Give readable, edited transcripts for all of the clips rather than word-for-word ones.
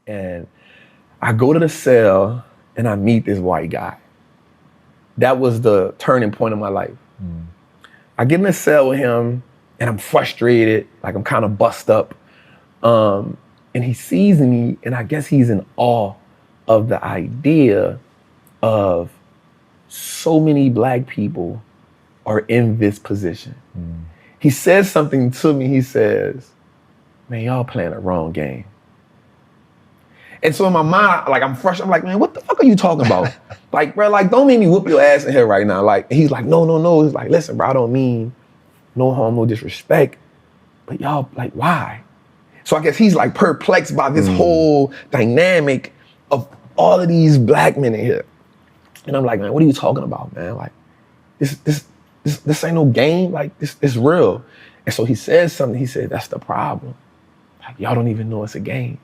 And I go to the cell and I meet this white guy. That was the turning point of my life. I get in the cell with him and I'm frustrated, like I'm kind of bust up. And he sees me and I guess he's in awe of the idea of so many Black people are in this position. He says something to me, he says, man, y'all playing the wrong game. And so in my mind, like I'm fresh, I'm like, man, what the fuck are you talking about? Like, bro, like don't make me whoop your ass in here right now. Like, he's like, no. He's like, listen, bro, I don't mean no harm, no disrespect, but y'all, like, why? So I guess he's like perplexed by this whole dynamic of all of these Black men in here. And I'm like, man, what are you talking about, man? Like, this ain't no game, like this real. And so he says something, he said, that's the problem. Like, y'all don't even know it's a game.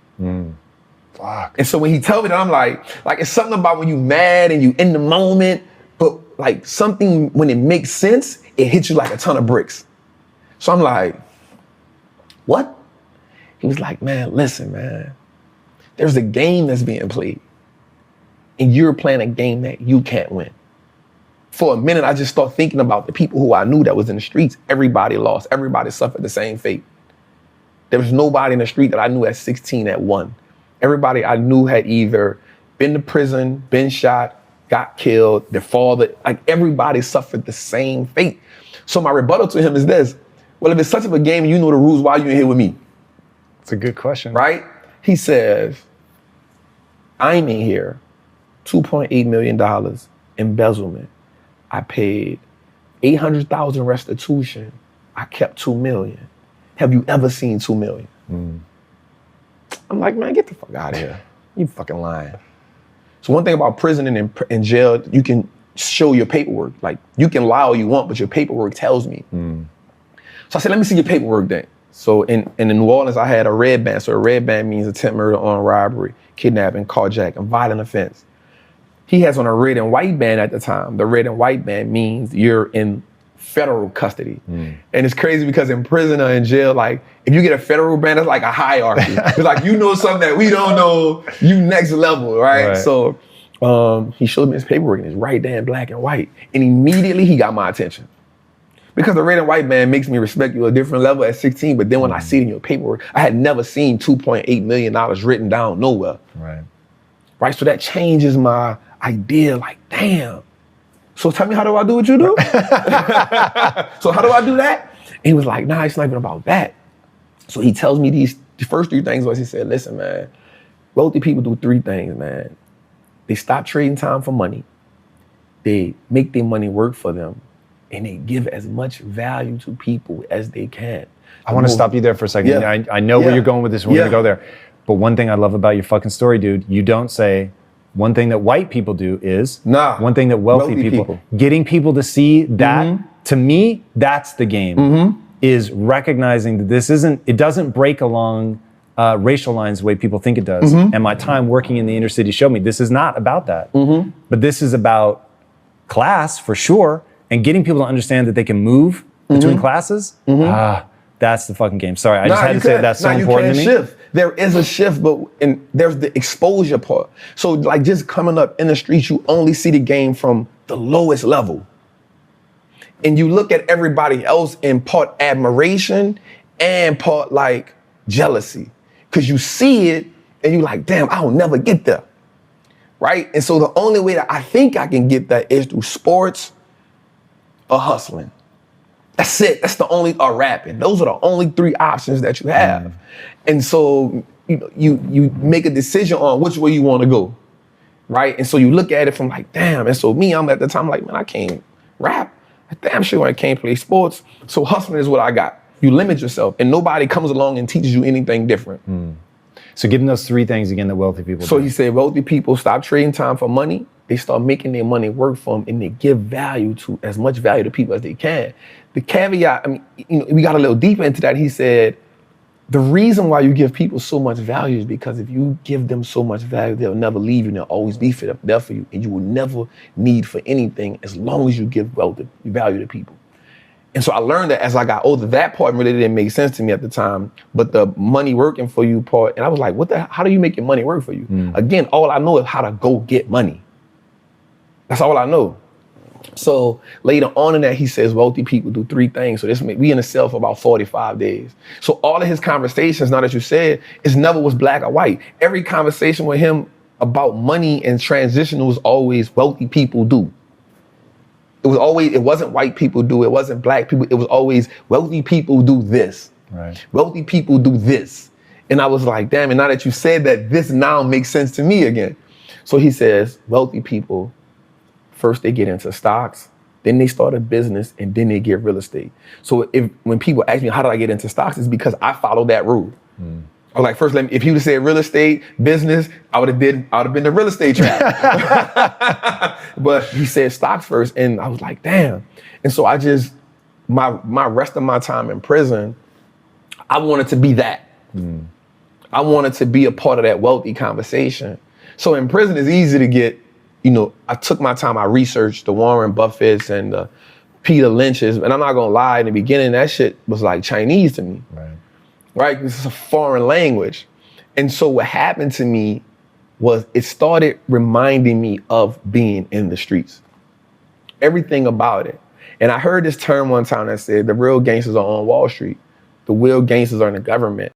Fuck. And so when he told me that, I'm like it's something about when you mad and you in the moment, but like something, when it makes sense, it hits you like a ton of bricks. So I'm like, what? He was like, man, listen, man, there's a game that's being played and you're playing a game that you can't win. For a minute, I just started thinking about the people who I knew that was in the streets. Everybody lost, everybody suffered the same fate. There was nobody in the street that I knew at 16 that won. Everybody I knew had either been to prison, been shot, got killed, their father, like everybody suffered the same fate. So my rebuttal to him is this: well, if it's such of a game and you know the rules, why are you in here with me? It's a good question. Right? He says, I'm in here, $2.8 million embezzlement. I paid $800,000 restitution. I kept $2 million. Have you ever seen $2 million? I'm like, man, get the fuck out of here. You fucking lying. So one thing about prison and in jail, you can show your paperwork. Like, you can lie all you want, but your paperwork tells me. So I said, let me see your paperwork then. So in New Orleans, I had a red band. So a red band means attempt murder, armed robbery, kidnapping, carjacking, violent offense. He has on a red and white band at the time. The red and white band means you're in federal custody. And it's crazy because in prison or in jail, like if you get a federal band, it's like a hierarchy. It's like, you know something that we don't know, you next level, right? So he showed me his paperwork and it's right there in black and white. And immediately he got my attention. Because the red and white band makes me respect you a different level at 16, but then when I see it in your paperwork, I had never seen $2.8 million written down nowhere. Right, so that changes my idea, like, damn. So tell me, how do I do what you do? So how do I do that? And he was like, nah, it's not even about that. So he tells me the first three things was, he said, listen, man, wealthy people do three things, man. They stop trading time for money. They make their money work for them. And they give as much value to people as they can. I want to stop you there for a second. I know where you're going with this. We're going to go there. But one thing I love about your fucking story, dude, you don't say one thing that white people do is one thing that wealthy people. Getting people to see that, to me, that's the game, is recognizing that this isn't, it doesn't break along racial lines the way people think it does. And my time working in the inner city showed me this is not about that. But this is about class for sure. And getting people to understand that they can move between classes, that's the fucking game. Sorry, I just had to say that's so important to me. Shift. There is a shift, but there's the exposure part. So like just coming up in the streets, you only see the game from the lowest level. And you look at everybody else in part admiration and part like jealousy. Cause you see it and you're like, damn, I'll never get there. Right? And so the only way that I think I can get that is through sports or hustling. That's it. That's the only, or rapping. Those are the only three options that you have. And so, you know, you make a decision on which way you want to go, right? And so you look at it from like, damn. And so me, I'm at the time like, man, I can't rap. Damn sure I can't play sports. So hustling is what I got. You limit yourself and nobody comes along and teaches you anything different. So give them those three things again that wealthy people do. So he said wealthy people stop trading time for money. They start making their money work for them and they give value to, as much value to people as they can. The caveat, I mean, you know, we got a little deeper into that. He said, the reason why you give people so much value is because if you give them so much value, they'll never leave you and they'll always be there for you. And you will never need for anything as long as you give value to people. And so I learned that as I got older. That part really didn't make sense to me at the time, but the money working for you part, and I was like, how do you make your money work for you? Again, all I know is how to go get money. That's all I know. So later on in that, he says wealthy people do 3 things. So we in a cell for about 45 days. So all of his conversations, now that you said, it never was black or white. Every conversation with him about money and transition was always wealthy people do. It wasn't white people do, it wasn't black people, it was always wealthy people do this. Right. Wealthy people do this. And I was like, damn, and now that you said that, this now makes sense to me again. So he says, wealthy people, first they get into stocks, then they start a business, and then they get real estate. So when people ask me, how did I get into stocks? It's because I followed that rule. Or like first, if he would have said real estate, business, I would have been the real estate trap. But he said stocks first, and I was like, damn. And so I just, my rest of my time in prison, I wanted to be that. I wanted to be a part of that wealthy conversation. So in prison, it's easy to get, I took my time, I researched the Warren Buffetts and the Peter Lynch's, and I'm not gonna lie, in the beginning, that shit was like Chinese to me. Right? This is a foreign language. And so what happened to me was it started reminding me of being in the streets. Everything about it. And I heard this term one time that said the real gangsters are on Wall Street. The real gangsters are in the government.